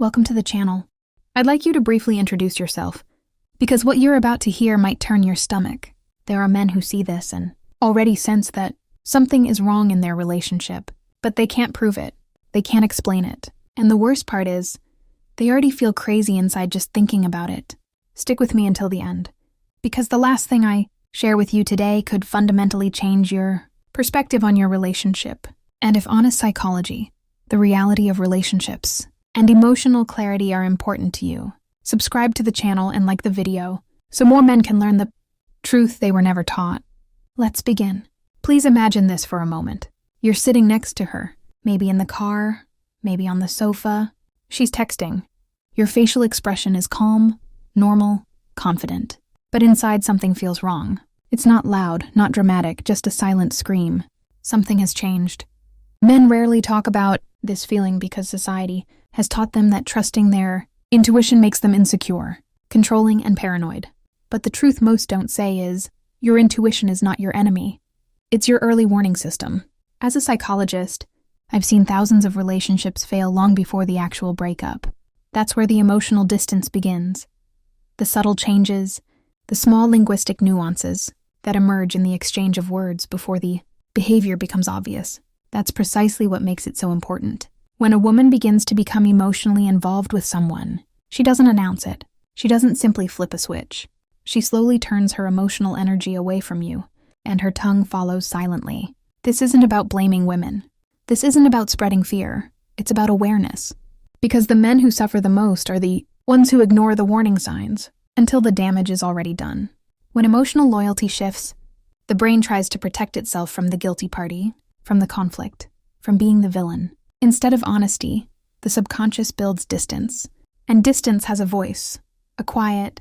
Welcome to the channel. I'd like you to briefly introduce yourself, because what you're about to hear might turn your stomach. There are men who see this and already sense that something is wrong in their relationship, but they can't prove it. They can't explain it. And the worst part is, they already feel crazy inside just thinking about it. Stick with me until the end, because the last thing I share with you today could fundamentally change your perspective on your relationship. And if honest psychology, the reality of relationships, and emotional clarity are important to you, subscribe to the channel and like the video so more men can learn the truth they were never taught. Let's begin. Please imagine this for a moment. You're sitting next to her, maybe in the car, maybe on the sofa. She's texting. Your facial expression is calm, normal, confident. But inside something feels wrong. It's not loud, not dramatic, just a silent scream. Something has changed. Men rarely talk about this feeling because society has taught them that trusting their intuition makes them insecure, controlling, and paranoid. But the truth most don't say is, your intuition is not your enemy. It's your early warning system. As a psychologist, I've seen thousands of relationships fail long before the actual breakup. That's where the emotional distance begins. The subtle changes, the small linguistic nuances that emerge in the exchange of words before the behavior becomes obvious. That's precisely what makes it so important. When a woman begins to become emotionally involved with someone, she doesn't announce it. She doesn't simply flip a switch. She slowly turns her emotional energy away from you, and her tongue follows silently. This isn't about blaming women. This isn't about spreading fear. It's about awareness. Because the men who suffer the most are the ones who ignore the warning signs until the damage is already done. When emotional loyalty shifts, the brain tries to protect itself from the guilty party, from the conflict, from being the villain. Instead of honesty, the subconscious builds distance. And distance has a voice, a quiet,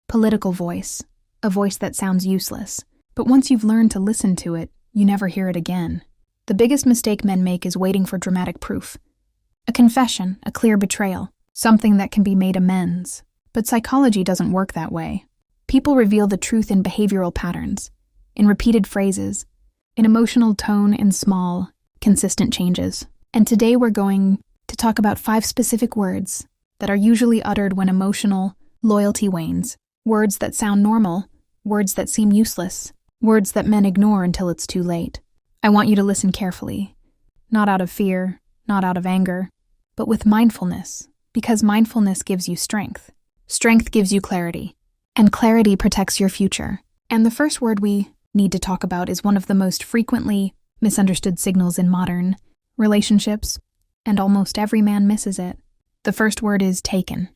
political voice, a voice that sounds useless. But once you've learned to listen to it, you never hear it again. The biggest mistake men make is waiting for dramatic proof. A confession, a clear betrayal, something that can be made amends. But psychology doesn't work that way. People reveal the truth in behavioral patterns, in repeated phrases, in emotional tone, in small, consistent changes. And today we're going to talk about 5 specific words that are usually uttered when emotional loyalty wanes. Words that sound normal, words that seem useless, words that men ignore until it's too late. I want you to listen carefully, not out of fear, not out of anger, but with mindfulness, because mindfulness gives you strength. Strength gives you clarity, and clarity protects your future. And the first word we need to talk about is one of the most frequently misunderstood signals in modern relationships, and almost every man misses it. The first word is taken.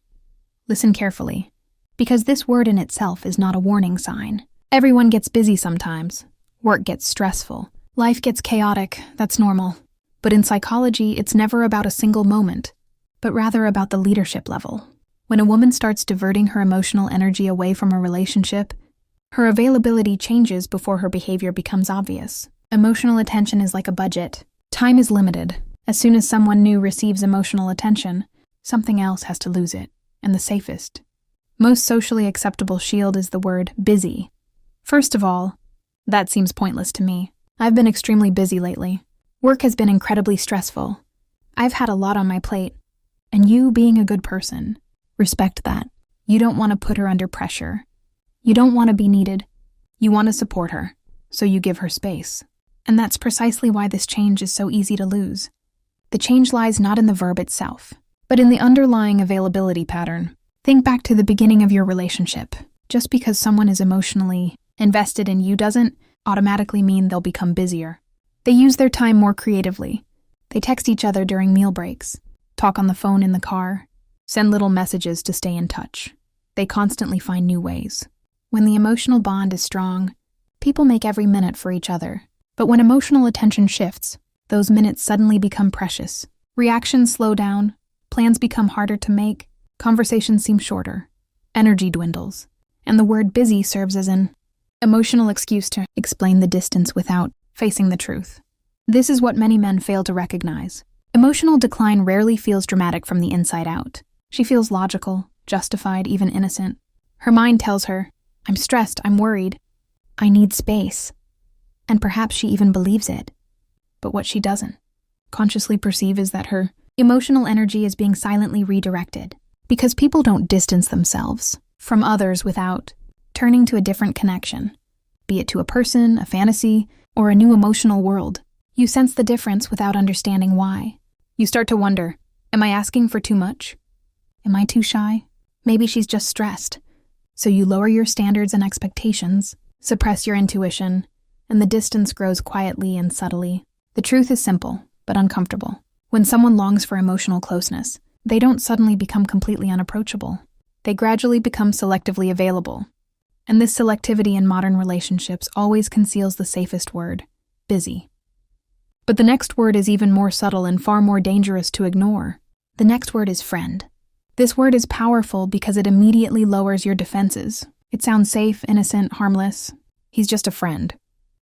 Listen carefully, because this word in itself is not a warning sign. Everyone gets busy sometimes. Work gets stressful. Life gets chaotic. That's normal. But in psychology, it's never about a single moment, but rather about the leadership level. When a woman starts diverting her emotional energy away from a relationship, her availability changes before her behavior becomes obvious. Emotional attention is like a budget. Time is limited. As soon as someone new receives emotional attention, something else has to lose it. And the safest, most socially acceptable shield is the word busy. First of all, that seems pointless to me. I've been extremely busy lately. Work has been incredibly stressful. I've had a lot on my plate. And you, being a good person, respect that. You don't want to put her under pressure. You don't want to be needed. You want to support her, so you give her space. And that's precisely why this change is so easy to lose. The change lies not in the verb itself, but in the underlying availability pattern. Think back to the beginning of your relationship. Just because someone is emotionally invested in you doesn't automatically mean they'll become busier. They use their time more creatively. They text each other during meal breaks, talk on the phone in the car, send little messages to stay in touch. They constantly find new ways. When the emotional bond is strong, people make every minute for each other. But when emotional attention shifts, those minutes suddenly become precious. Reactions slow down, plans become harder to make, conversations seem shorter, energy dwindles, and the word busy serves as an emotional excuse to explain the distance without facing the truth. This is what many men fail to recognize. Emotional decline rarely feels dramatic from the inside out. She feels logical, justified, even innocent. Her mind tells her, I'm stressed, I'm worried, I need space. And perhaps she even believes it. But what she doesn't consciously perceive is that her Emotional energy is being silently redirected because people don't distance themselves from others without turning to a different connection, be it to a person, a fantasy, or a new emotional world. You sense the difference without understanding why. You start to wonder, am I asking for too much? Am I too shy? Maybe she's just stressed. So you lower your standards and expectations, suppress your intuition, and the distance grows quietly and subtly. The truth is simple, but uncomfortable. When someone longs for emotional closeness, they don't suddenly become completely unapproachable. They gradually become selectively available. And this selectivity in modern relationships always conceals the safest word, busy. But the next word is even more subtle and far more dangerous to ignore. The next word is friend. This word is powerful because it immediately lowers your defenses. It sounds safe, innocent, harmless. He's just a friend.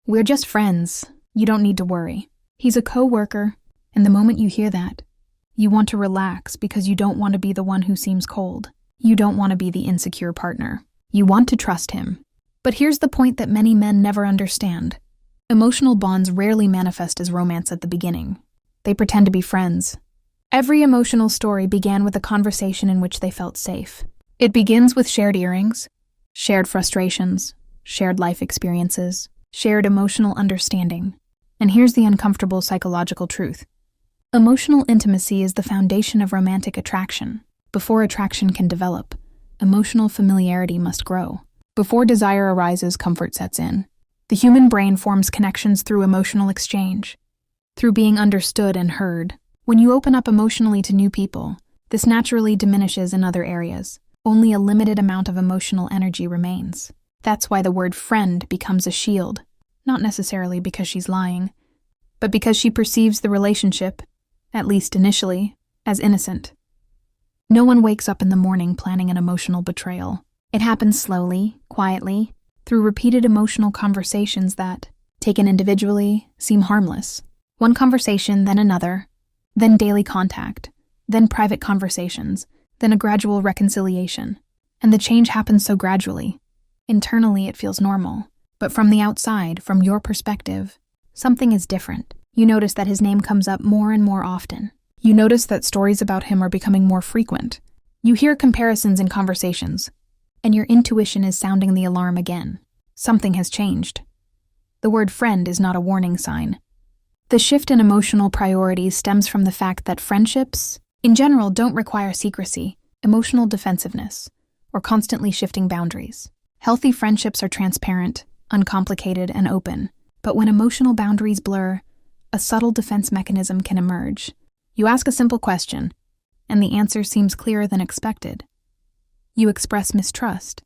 We're just friends. You don't need to worry. He's a co-worker, and the moment you hear that, you want to relax because you don't want to be the one who seems cold. You don't want to be the insecure partner. You want to trust him. But here's the point that many men never understand. Emotional bonds rarely manifest as romance at the beginning. They pretend to be friends. Every emotional story began with a conversation in which they felt safe. It begins with shared earrings, shared frustrations, shared life experiences, shared emotional understanding. And here's the uncomfortable psychological truth. Emotional intimacy is the foundation of romantic attraction. Before attraction can develop, emotional familiarity must grow. Before desire arises, comfort sets in. The human brain forms connections through emotional exchange, through being understood and heard. When you open up emotionally to new people, this naturally diminishes in other areas. Only a limited amount of emotional energy remains. That's why the word friend becomes a shield, not necessarily because she's lying, but because she perceives the relationship, at least initially, as innocent. No one wakes up in the morning planning an emotional betrayal. It happens slowly, quietly, through repeated emotional conversations that, taken individually, seem harmless. One conversation, then another, then daily contact, then private conversations, then a gradual reconciliation. And the change happens so gradually. Internally, it feels normal. But from the outside, from your perspective, something is different. You notice that his name comes up more and more often. You notice that stories about him are becoming more frequent. You hear comparisons in conversations, and your intuition is sounding the alarm again. Something has changed. The word friend is not a warning sign. The shift in emotional priorities stems from the fact that friendships, in general, don't require secrecy, emotional defensiveness, or constantly shifting boundaries. Healthy friendships are transparent, uncomplicated, and open. But when emotional boundaries blur, a subtle defense mechanism can emerge. You ask a simple question, and the answer seems clearer than expected. You express mistrust,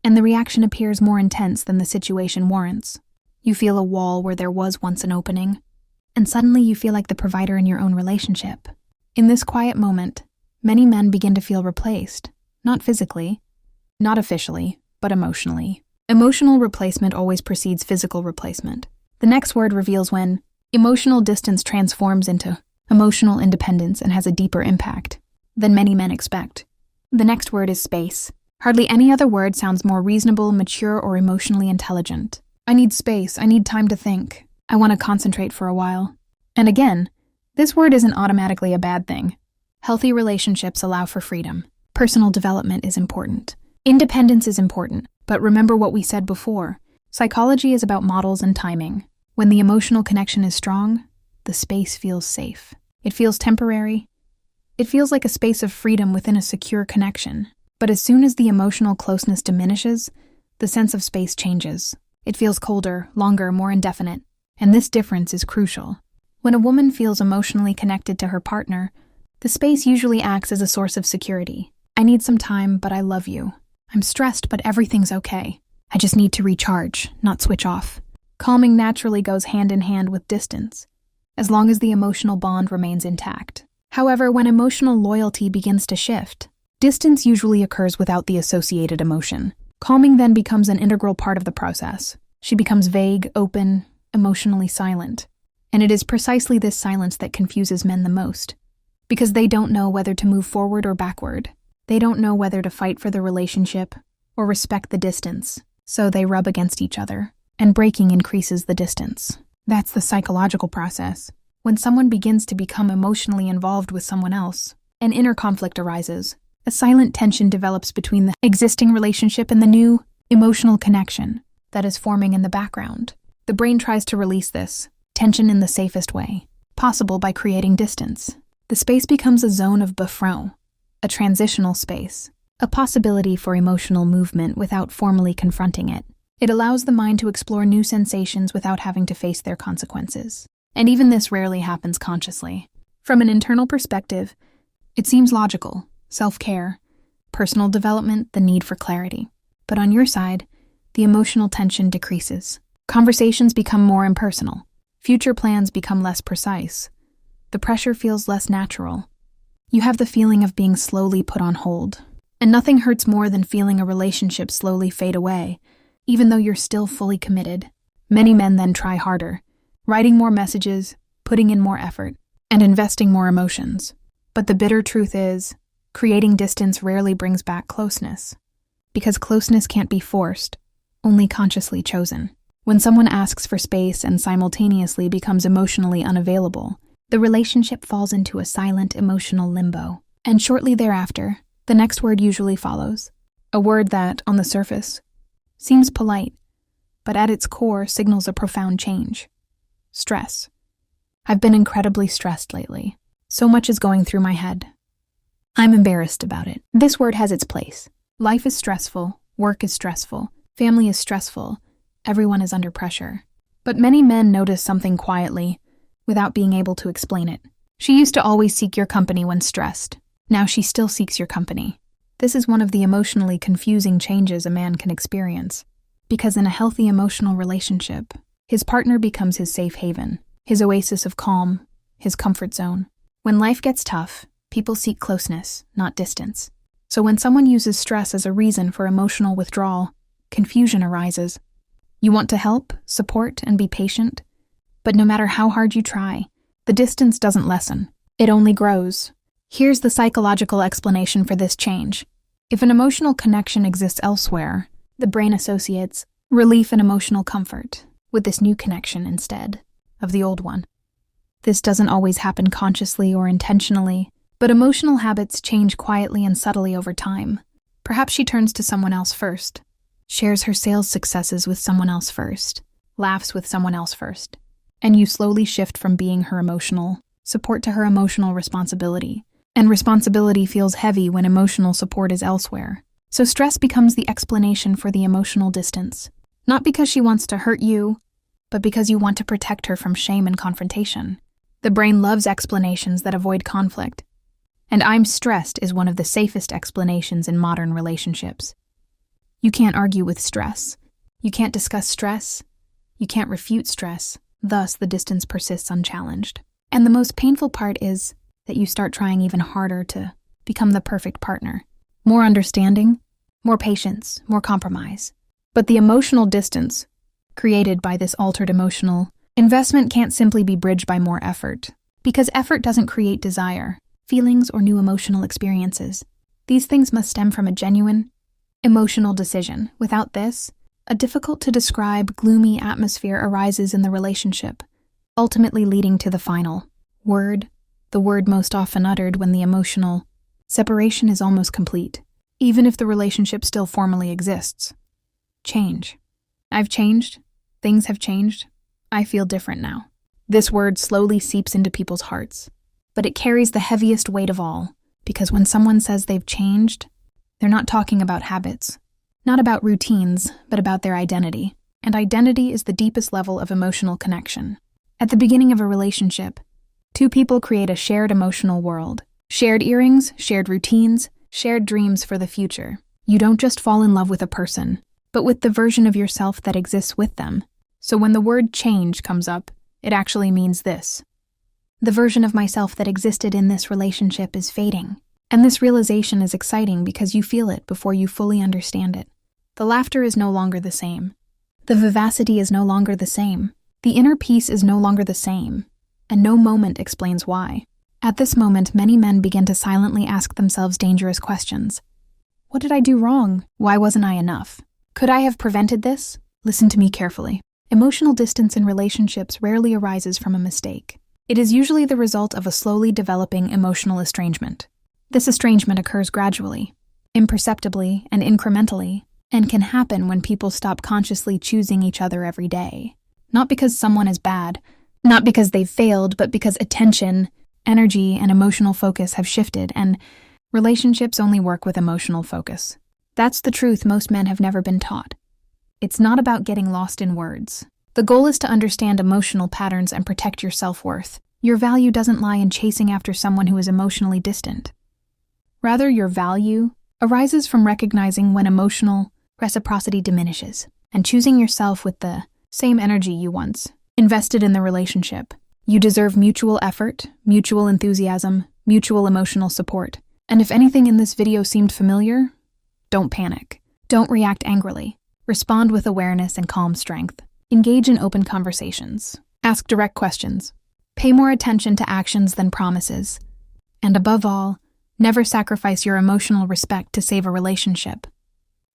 and the reaction appears more intense than the situation warrants. You feel a wall where there was once an opening, and suddenly you feel like the provider in your own relationship. In this quiet moment, many men begin to feel replaced, not physically, not officially, but emotionally. Emotional replacement always precedes physical replacement. The next word reveals when emotional distance transforms into emotional independence and has a deeper impact than many men expect. The next word is space. Hardly any other word sounds more reasonable, mature, or emotionally intelligent. I need space. I need time to think. I want to concentrate for a while. And again, this word isn't automatically a bad thing. Healthy relationships allow for freedom. Personal development is important. Independence is important, but remember what we said before. Psychology is about models and timing. When the emotional connection is strong, the space feels safe. It feels temporary. It feels like a space of freedom within a secure connection. But as soon as the emotional closeness diminishes, the sense of space changes. It feels colder, longer, more indefinite. And this difference is crucial. When a woman feels emotionally connected to her partner, the space usually acts as a source of security. I need some time, but I love you. I'm stressed, but everything's okay. I just need to recharge, not switch off. Calming naturally goes hand in hand with distance, as long as the emotional bond remains intact. However, when emotional loyalty begins to shift, distance usually occurs without the associated emotion. Calming then becomes an integral part of the process. She becomes vague, open, emotionally silent. And it is precisely this silence that confuses men the most, because they don't know whether to move forward or backward. They don't know whether to fight for the relationship or respect the distance, so they rub against each other, and breaking increases the distance. That's the psychological process. When someone begins to become emotionally involved with someone else, an inner conflict arises. A silent tension develops between the existing relationship and the new, emotional connection that is forming in the background. The brain tries to release this tension in the safest way possible by creating distance. The space becomes a zone of buffer, a transitional space, a possibility for emotional movement without formally confronting it. It allows the mind to explore new sensations without having to face their consequences. And even this rarely happens consciously. From an internal perspective, it seems logical: self-care, personal development, the need for clarity. But on your side, the emotional tension decreases. Conversations become more impersonal. Future plans become less precise. The pressure feels less natural. You have the feeling of being slowly put on hold. And nothing hurts more than feeling a relationship slowly fade away, even though you're still fully committed. Many men then try harder, writing more messages, putting in more effort, and investing more emotions. But the bitter truth is, creating distance rarely brings back closeness. Because closeness can't be forced, only consciously chosen. When someone asks for space and simultaneously becomes emotionally unavailable, the relationship falls into a silent emotional limbo. And shortly thereafter, the next word usually follows. A word that, on the surface, seems polite, but at its core signals a profound change. Stress. I've been incredibly stressed lately. So much is going through my head. I'm embarrassed about it. This word has its place. Life is stressful, work is stressful, family is stressful, everyone is under pressure. But many men notice something quietly, without being able to explain it. She used to always seek your company when stressed. Now she still seeks your company. This is one of the emotionally confusing changes a man can experience. Because in a healthy emotional relationship, his partner becomes his safe haven, his oasis of calm, his comfort zone. When life gets tough, people seek closeness, not distance. So when someone uses stress as a reason for emotional withdrawal, confusion arises. You want to help, support, and be patient, but no matter how hard you try, the distance doesn't lessen. It only grows. Here's the psychological explanation for this change. If an emotional connection exists elsewhere, the brain associates relief and emotional comfort with this new connection instead of the old one. This doesn't always happen consciously or intentionally, but emotional habits change quietly and subtly over time. Perhaps she turns to someone else first, shares her sales successes with someone else first, laughs with someone else first, and you slowly shift from being her emotional support to her emotional responsibility. And responsibility feels heavy when emotional support is elsewhere. So stress becomes the explanation for the emotional distance. Not because she wants to hurt you, but because you want to protect her from shame and confrontation. The brain loves explanations that avoid conflict. And "I'm stressed" is one of the safest explanations in modern relationships. You can't argue with stress. You can't discuss stress. You can't refute stress. Thus, the distance persists unchallenged. And the most painful part is that you start trying even harder to become the perfect partner. More understanding, more patience, more compromise. But the emotional distance created by this altered emotional investment can't simply be bridged by more effort, because effort doesn't create desire, feelings, or new emotional experiences. These things must stem from a genuine, emotional decision. Without this, a difficult-to-describe, gloomy atmosphere arises in the relationship, ultimately leading to the final word, the word most often uttered when the emotional separation is almost complete, even if the relationship still formally exists. Change. I've changed. Things have changed. I feel different now. This word slowly seeps into people's hearts, but it carries the heaviest weight of all, because when someone says they've changed, they're not talking about habits, not about routines, but about their identity. And identity is the deepest level of emotional connection. At the beginning of a relationship, two people create a shared emotional world. Shared earrings, shared routines, shared dreams for the future. You don't just fall in love with a person, but with the version of yourself that exists with them. So when the word change comes up, it actually means this. The version of myself that existed in this relationship is fading. And this realization is exciting because you feel it before you fully understand it. The laughter is no longer the same. The vivacity is no longer the same. The inner peace is no longer the same. And no moment explains why. At this moment, many men begin to silently ask themselves dangerous questions. What did I do wrong? Why wasn't I enough? Could I have prevented this? Listen to me carefully. Emotional distance in relationships rarely arises from a mistake. It is usually the result of a slowly developing emotional estrangement. This estrangement occurs gradually, imperceptibly, and incrementally, and can happen when people stop consciously choosing each other every day. Not because someone is bad, not because they've failed, but because attention, energy, and emotional focus have shifted, and relationships only work with emotional focus. That's the truth most men have never been taught. It's not about getting lost in words. The goal is to understand emotional patterns and protect your self-worth. Your value doesn't lie in chasing after someone who is emotionally distant. Rather, your value arises from recognizing when emotional reciprocity diminishes and choosing yourself with the same energy you once invested in the relationship. You deserve mutual effort, mutual enthusiasm, mutual emotional support. And if anything in this video seemed familiar, don't panic. Don't react angrily. Respond with awareness and calm strength. Engage in open conversations. Ask direct questions. Pay more attention to actions than promises. And above all, never sacrifice your emotional respect to save a relationship.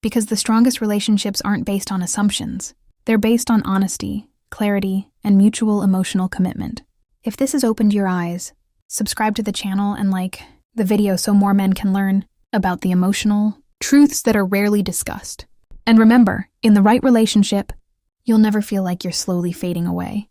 Because the strongest relationships aren't based on assumptions. They're based on honesty, clarity, and mutual emotional commitment. If this has opened your eyes, subscribe to the channel and like the video so more men can learn about the emotional truths that are rarely discussed. And remember, in the right relationship, you'll never feel like you're slowly fading away.